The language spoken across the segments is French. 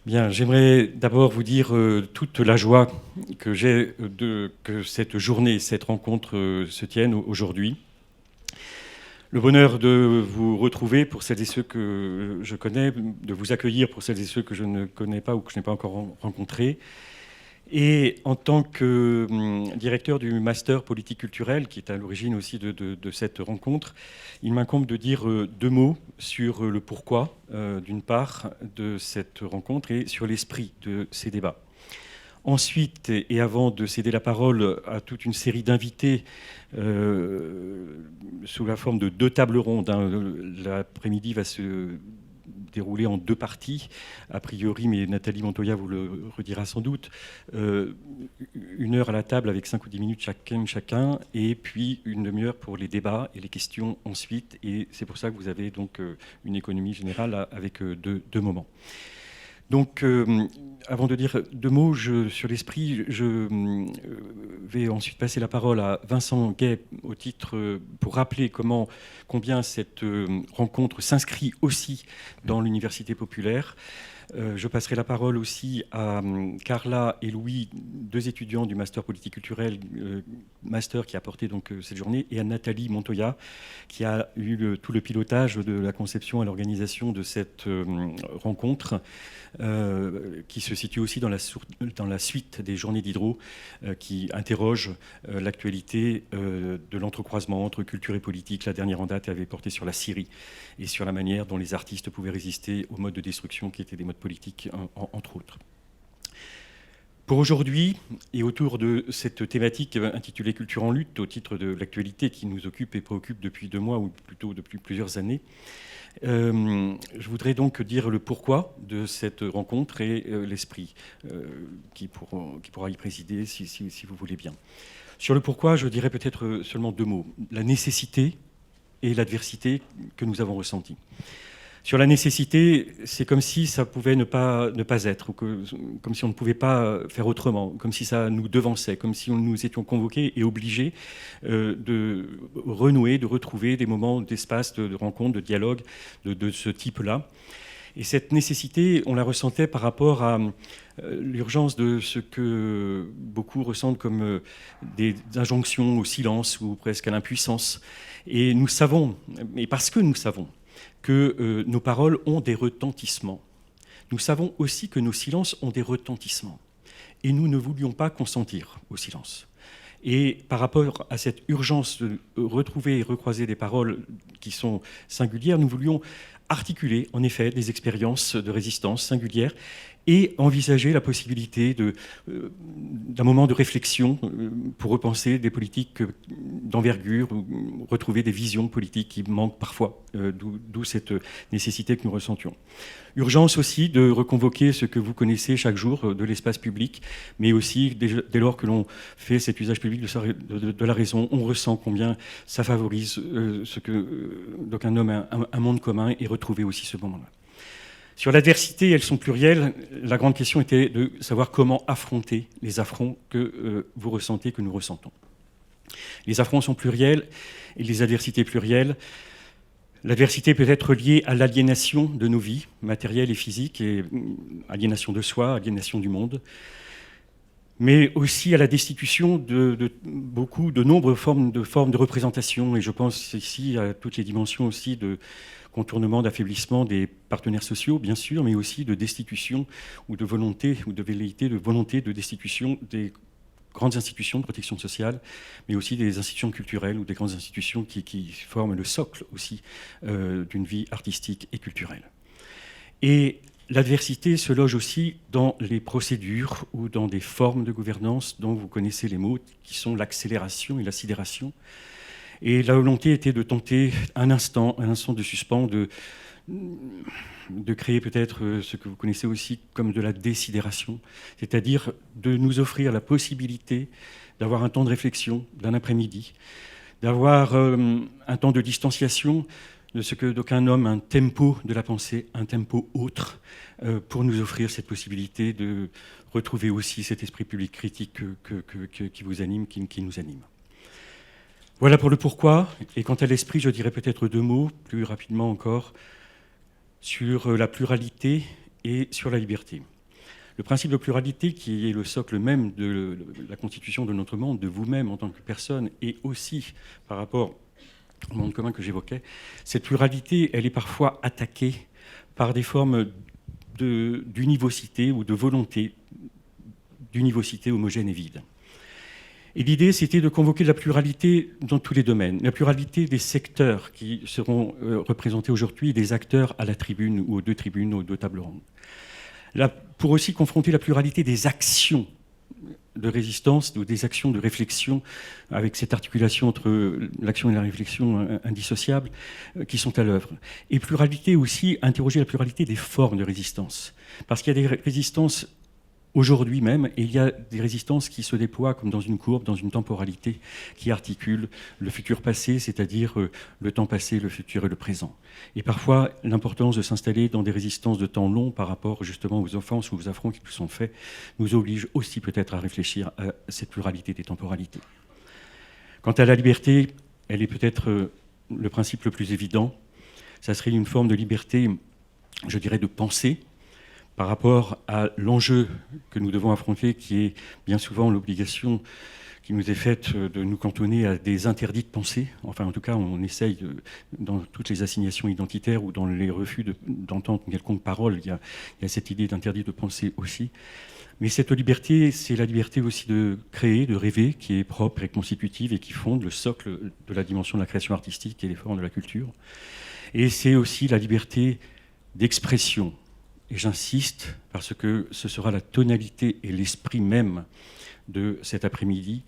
Bien, j'aimerais d'abord vous dire toute la joie que j'ai que cette journée, cette rencontre se tienne aujourd'hui. Le bonheur de vous retrouver pour celles et ceux que je connais, de vous accueillir pour celles et ceux que je ne connais pas ou que je n'ai pas encore rencontrés. Et en tant que directeur du master politique culturelle, qui est à l'origine aussi de cette rencontre, il m'incombe de dire deux mots sur le pourquoi, d'une part, de cette rencontre et sur l'esprit de ces débats. Ensuite, et avant de céder la parole à toute une série d'invités sous la forme de deux tables rondes, l'après-midi va se déroulé en deux parties, a priori, mais Nathalie Montoya vous le redira sans doute. 1 heure à la table avec 5 ou 10 minutes chacun, et puis 1 demi-heure pour les débats et les questions ensuite. Et c'est pour ça que vous avez donc une économie générale avec deux moments. Donc, avant de dire deux mots sur l'esprit, je vais ensuite passer la parole à Vincent Gay au titre pour rappeler combien cette rencontre s'inscrit aussi dans l'université populaire. Je passerai la parole aussi à Carla et Louis, deux étudiants du master politique culturelle, master qui a porté donc cette journée, et à Nathalie Montoya, qui a eu tout le pilotage de la conception et l'organisation de cette rencontre, qui se situe aussi dans la suite des journées d'Hydro, qui interroge l'actualité de l'entrecroisement entre culture et politique. La dernière en date avait porté sur la Syrie et sur la manière dont les artistes pouvaient résister aux modes de destruction qui étaient des modes politiques, entre autres. Pour aujourd'hui, et autour de cette thématique intitulée Culture en lutte, au titre de l'actualité qui nous occupe et préoccupe depuis 2 mois, ou plutôt depuis plusieurs années, je voudrais donc dire le pourquoi de cette rencontre et l'esprit qui pourra y présider, si vous voulez bien. Sur le pourquoi, je dirais peut-être seulement 2 mots. La nécessité et l'adversité que nous avons ressentie. Sur la nécessité, c'est comme si ça pouvait ne pas être, ou comme si on ne pouvait pas faire autrement, comme si ça nous devançait, comme si nous étions convoqués et obligés de renouer, de retrouver des moments d'espace, de rencontre, de dialogue de ce type-là. Et cette nécessité, on la ressentait par rapport à l'urgence de ce que beaucoup ressentent comme des injonctions au silence ou presque à l'impuissance. Et nous savons, et parce que nous savons, que nos paroles ont des retentissements. Nous savons aussi que nos silences ont des retentissements. Et nous ne voulions pas consentir au silence. Et par rapport à cette urgence de retrouver et recroiser des paroles qui sont singulières, nous voulions articuler en effet des expériences de résistance singulières et envisager la possibilité d'un moment de réflexion pour repenser des politiques d'envergure, retrouver des visions politiques qui manquent parfois, d'où cette nécessité que nous ressentions. Urgence aussi de reconvoquer ce que vous connaissez chaque jour de l'espace public, mais aussi dès lors que l'on fait cet usage public de la raison, on ressent combien ça favorise ce que d'aucuns nomment un monde commun et retrouver aussi ce moment-là. Sur l'adversité, elles sont plurielles. La grande question était de savoir comment affronter les affronts que vous ressentez, que nous ressentons. Les affronts sont pluriels et les adversités plurielles. L'adversité peut être liée à l'aliénation de nos vies, matérielles et physiques, et aliénation de soi, aliénation du monde, mais aussi à la destitution de nombreuses formes de représentation. Et je pense ici à toutes les dimensions aussi de contournement, d'affaiblissement des partenaires sociaux, bien sûr, mais aussi de destitution ou de volonté, ou de velléité de volonté de destitution des grandes institutions de protection sociale, mais aussi des institutions culturelles ou des grandes institutions qui forment le socle aussi d'une vie artistique et culturelle. Et l'adversité se loge aussi dans les procédures ou dans des formes de gouvernance dont vous connaissez les mots, qui sont l'accélération et la sidération. Et la volonté était de tenter un instant de suspens, de créer peut-être ce que vous connaissez aussi comme de la désidération, c'est-à-dire de nous offrir la possibilité d'avoir un temps de réflexion d'un après-midi, d'avoir un temps de distanciation de ce que d'aucuns nomment un tempo de la pensée, un tempo autre, pour nous offrir cette possibilité de retrouver aussi cet esprit public critique qui vous anime, qui nous anime. Voilà pour le pourquoi. Et quant à l'esprit, je dirais peut-être 2 mots, plus rapidement encore, sur la pluralité et sur la liberté. Le principe de pluralité, qui est le socle même de la constitution de notre monde, de vous-même en tant que personne, et aussi par rapport au monde commun que j'évoquais, cette pluralité, elle est parfois attaquée par des formes d'univocité ou de volonté d'univocité homogène et vide. Et l'idée, c'était de convoquer la pluralité dans tous les domaines, la pluralité des secteurs qui seront représentés aujourd'hui, des acteurs à la tribune ou aux deux tribunes, aux deux tables rondes. Là, pour aussi confronter la pluralité des actions de résistance ou des actions de réflexion, avec cette articulation entre l'action et la réflexion indissociables qui sont à l'œuvre. Et pluralité aussi, interroger la pluralité des formes de résistance. Parce qu'il y a des résistances aujourd'hui même, et il y a des résistances qui se déploient comme dans une courbe, dans une temporalité qui articule le futur passé, c'est-à-dire le temps passé, le futur et le présent. Et parfois, l'importance de s'installer dans des résistances de temps long par rapport justement aux offenses ou aux affronts qui nous sont faits nous oblige aussi peut-être à réfléchir à cette pluralité des temporalités. Quant à la liberté, elle est peut-être le principe le plus évident. Ça serait une forme de liberté, je dirais, de pensée, par rapport à l'enjeu que nous devons affronter, qui est bien souvent l'obligation qui nous est faite de nous cantonner à des interdits de pensée. Enfin, en tout cas, on essaye, dans toutes les assignations identitaires ou dans les refus d'entendre une quelconque parole, il y a cette idée d'interdit de pensée aussi. Mais cette liberté, c'est la liberté aussi de créer, de rêver, qui est propre et constitutive et qui fonde le socle de la dimension de la création artistique et des formes de la culture. Et c'est aussi la liberté d'expression. Et j'insiste, parce que ce sera la tonalité et l'esprit même de cet après-midi.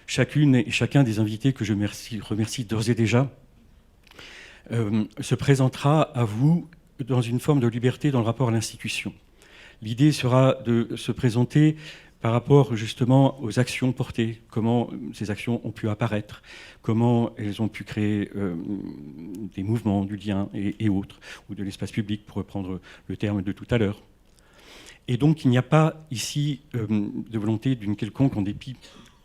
Chacune et chacun des invités que je remercie d'ores et déjà se présentera à vous dans une forme de liberté dans le rapport à l'institution. L'idée sera de se présenter par rapport justement aux actions portées, comment ces actions ont pu apparaître, comment elles ont pu créer des mouvements, du lien et autres, ou de l'espace public, pour reprendre le terme de tout à l'heure. Et donc il n'y a pas ici de volonté d'une quelconque, en dépit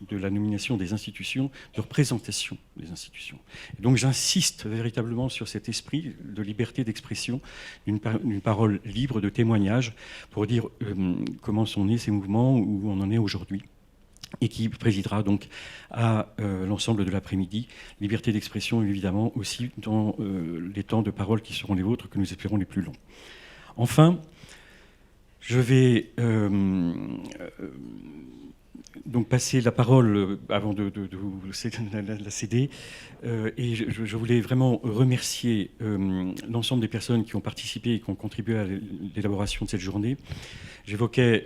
de la nomination des institutions, de représentation des institutions. Et donc j'insiste véritablement sur cet esprit de liberté d'expression, d'une parole libre, de témoignage, pour dire comment sont nés ces mouvements, où on en est aujourd'hui, et qui présidera donc à l'ensemble de l'après-midi. Liberté d'expression, évidemment, aussi dans les temps de parole qui seront les vôtres, que nous espérons les plus longs. Enfin, je vais donc passer la parole avant de vous la céder. Et je voulais vraiment remercier l'ensemble des personnes qui ont participé et qui ont contribué à l'élaboration de cette journée. J'évoquais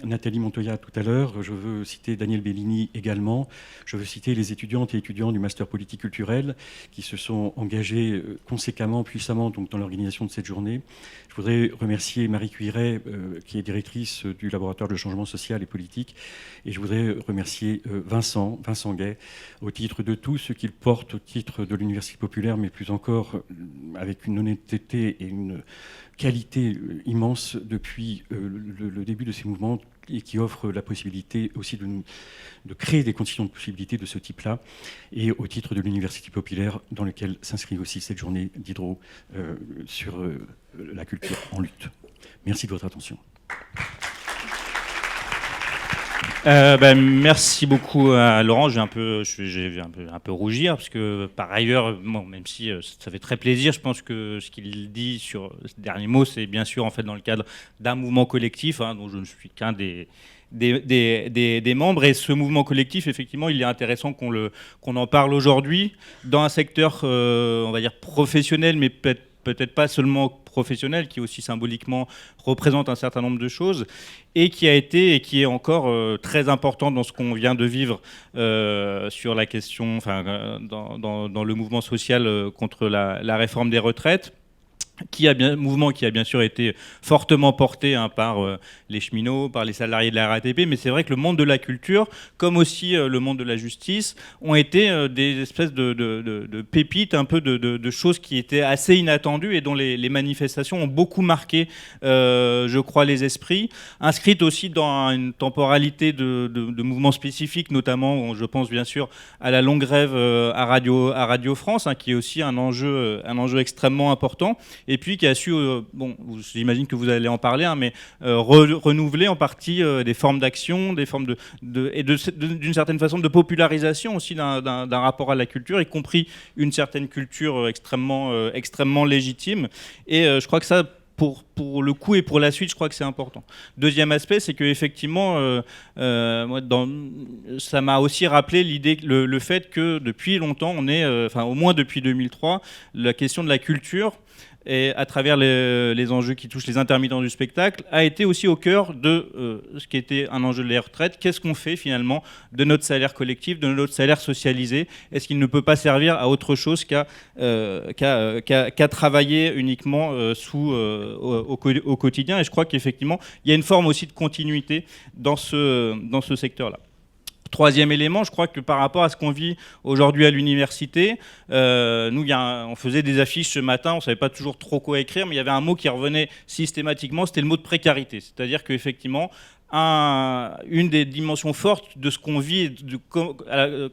Nathalie Montoya tout à l'heure, je veux citer Daniel Bellini également, je veux citer les étudiantes et étudiants du Master Politique Culturelle qui se sont engagés conséquemment, puissamment donc, dans l'organisation de cette journée. Je voudrais remercier Marie Cuiret, qui est directrice du laboratoire de changement social et politique, et je voudrais remercier Vincent Gay, au titre de tout ce qu'il porte, au titre de l'Université populaire, mais plus encore avec une honnêteté et une qualité immense depuis le début de ces mouvements, et qui offre la possibilité aussi de créer des conditions de possibilité de ce type-là, et au titre de l'Université populaire, dans lequel s'inscrit aussi cette journée d'Hydro sur la culture en lutte. Merci de votre attention. Merci beaucoup à Laurent. J'ai un peu rougir parce que par ailleurs, bon, même si ça fait très plaisir, je pense que ce qu'il dit sur ce dernier mot, c'est bien sûr en fait dans le cadre d'un mouvement collectif, dont je ne suis qu'un des membres. Et ce mouvement collectif, effectivement, il est intéressant qu'on en parle aujourd'hui dans un secteur, on va dire professionnel, mais peut-être pas seulement professionnel, qui aussi symboliquement représente un certain nombre de choses, et qui a été et qui est encore très important dans ce qu'on vient de vivre sur la question, dans le mouvement social contre la réforme des retraites. Mouvement qui a bien sûr été fortement porté par les cheminots, par les salariés de la RATP, mais c'est vrai que le monde de la culture, comme aussi le monde de la justice, ont été des espèces de pépites, un peu de choses qui étaient assez inattendues et dont les manifestations ont beaucoup marqué, je crois, les esprits, inscrites aussi dans une temporalité de mouvements spécifiques, notamment, je pense bien sûr à la longue grève à Radio France, qui est aussi un enjeu extrêmement important. et puis qui a su, j'imagine que vous allez en parler, hein, mais renouveler en partie des formes d'action, des formes d'une certaine façon de popularisation aussi d'un rapport à la culture, y compris une certaine culture extrêmement légitime. Et je crois que ça, pour le coup et pour la suite, je crois que c'est important. Deuxième aspect, c'est qu'effectivement, ça m'a aussi rappelé le fait que depuis longtemps, au moins depuis 2003, la question de la culture, et à travers les enjeux qui touchent les intermittents du spectacle, a été aussi au cœur de ce qui était un enjeu de la retraite. Qu'est-ce qu'on fait finalement de notre salaire collectif, de notre salaire socialisé? Est-ce qu'il ne peut pas servir à autre chose qu'à travailler uniquement au quotidien? Et je crois qu'effectivement, il y a une forme aussi de continuité dans ce secteur-là. Troisième élément, je crois que par rapport à ce qu'on vit aujourd'hui à l'université, on faisait des affiches ce matin, on ne savait pas toujours trop quoi écrire, mais il y avait un mot qui revenait systématiquement, c'était le mot de précarité. C'est-à-dire qu'effectivement, une des dimensions fortes de ce qu'on vit,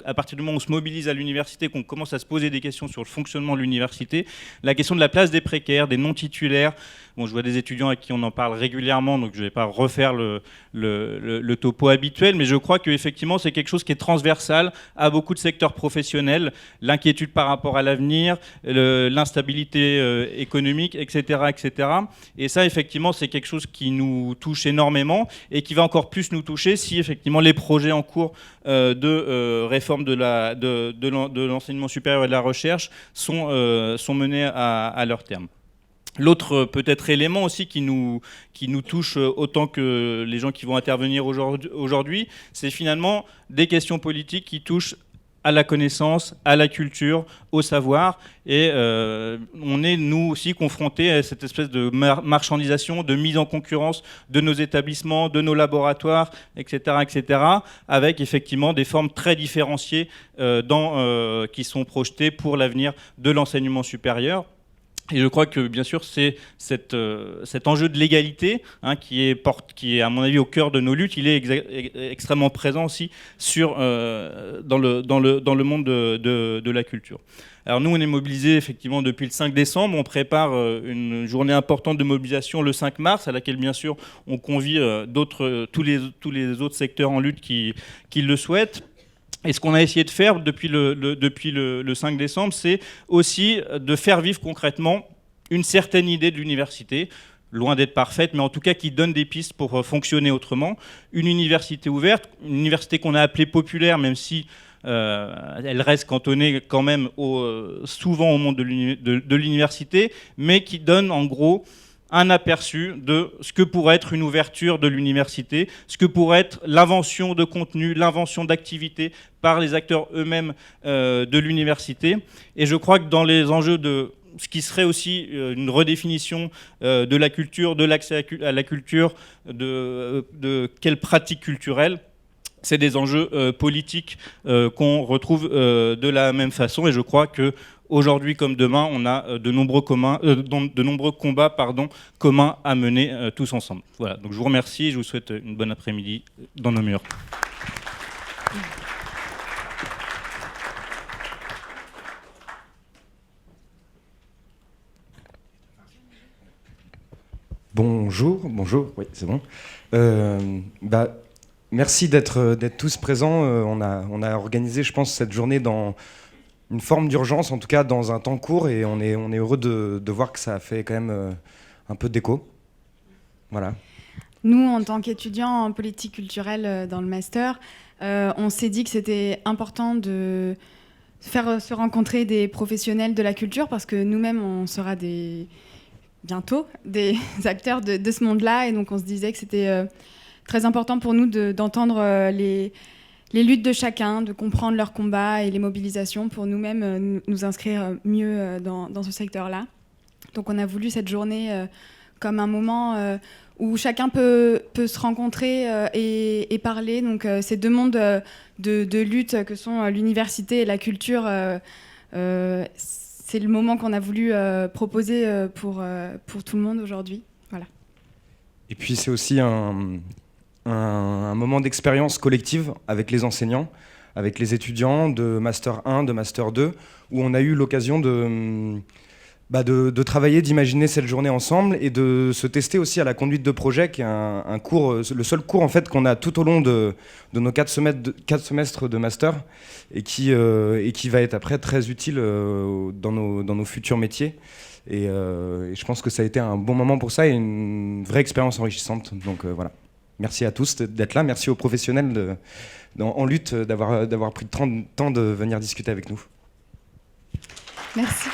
à partir du moment où on se mobilise à l'université, qu'on commence à se poser des questions sur le fonctionnement de l'université, la question de la place des précaires, des non-titulaires. Bon, je vois des étudiants à qui on en parle régulièrement, donc je ne vais pas refaire le topo habituel, mais je crois qu'effectivement, c'est quelque chose qui est transversal à beaucoup de secteurs professionnels. L'inquiétude par rapport à l'avenir, l'instabilité économique, etc., etc. Et ça, effectivement, c'est quelque chose qui nous touche énormément et qui va encore plus nous toucher si, effectivement, les projets en cours de réforme de l'enseignement supérieur et de la recherche sont menés à leur terme. L'autre peut-être élément aussi qui nous touche autant que les gens qui vont intervenir aujourd'hui, c'est finalement des questions politiques qui touchent à la connaissance, à la culture, au savoir. Et on est, nous aussi, confrontés à cette espèce de marchandisation, de mise en concurrence de nos établissements, de nos laboratoires, etc., etc., avec effectivement des formes très différenciées qui sont projetées pour l'avenir de l'enseignement supérieur. Et je crois que, bien sûr, c'est cet enjeu de l'égalité qui est, à mon avis, au cœur de nos luttes. Il est extrêmement présent aussi dans le monde de la culture. Alors nous, on est mobilisés effectivement depuis le 5 décembre. On prépare une journée importante de mobilisation le 5 mars, à laquelle, bien sûr, on convie tous les autres secteurs en lutte qui le souhaitent. Et ce qu'on a essayé de faire depuis le 5 décembre, c'est aussi de faire vivre concrètement une certaine idée de l'université, loin d'être parfaite, mais en tout cas qui donne des pistes pour fonctionner autrement. Une université ouverte, une université qu'on a appelée populaire, même si elle reste cantonnée quand même souvent au monde de l'université, mais qui donne en gros un aperçu de ce que pourrait être une ouverture de l'université, ce que pourrait être l'invention de contenu, l'invention d'activités par les acteurs eux-mêmes de l'université. Et je crois que dans les enjeux de ce qui serait aussi une redéfinition de la culture, de l'accès à la culture, de quelles pratiques culturelles, c'est des enjeux politiques qu'on retrouve de la même façon. Et je crois que aujourd'hui comme demain, on a de nombreux combats communs à mener tous ensemble. Voilà, donc je vous remercie et je vous souhaite une bonne après-midi dans nos murs. Bonjour, oui, c'est bon. Merci d'être tous présents. On a organisé, je pense, cette journée dans une forme d'urgence, en tout cas dans un temps court, et on est heureux de voir que ça a fait quand même un peu d'écho. Voilà. Nous, en tant qu'étudiants en politique culturelle dans le master, on s'est dit que c'était important de faire se rencontrer des professionnels de la culture, parce que nous-mêmes, on sera bientôt des acteurs de ce monde-là, et donc on se disait que c'était très important pour nous d'entendre les luttes de chacun, de comprendre leurs combats et les mobilisations pour nous-mêmes nous inscrire mieux dans ce secteur-là. Donc on a voulu cette journée comme un moment où chacun peut se rencontrer et parler. Donc ces deux mondes de lutte que sont l'université et la culture, c'est le moment qu'on a voulu proposer pour tout le monde aujourd'hui. Voilà. Et puis c'est aussi un moment d'expérience collective avec les enseignants, avec les étudiants de Master 1, de Master 2, où on a eu l'occasion de travailler, d'imaginer cette journée ensemble et de se tester aussi à la conduite de projet, qui est un cours, le seul cours en fait qu'on a tout au long de nos 4 semestres de master et qui va être après très utile dans nos futurs métiers. Et je pense que ça a été un bon moment pour ça et une vraie expérience enrichissante. Donc voilà. Merci à tous d'être là. Merci aux professionnels en lutte d'avoir pris le temps de venir discuter avec nous. Merci.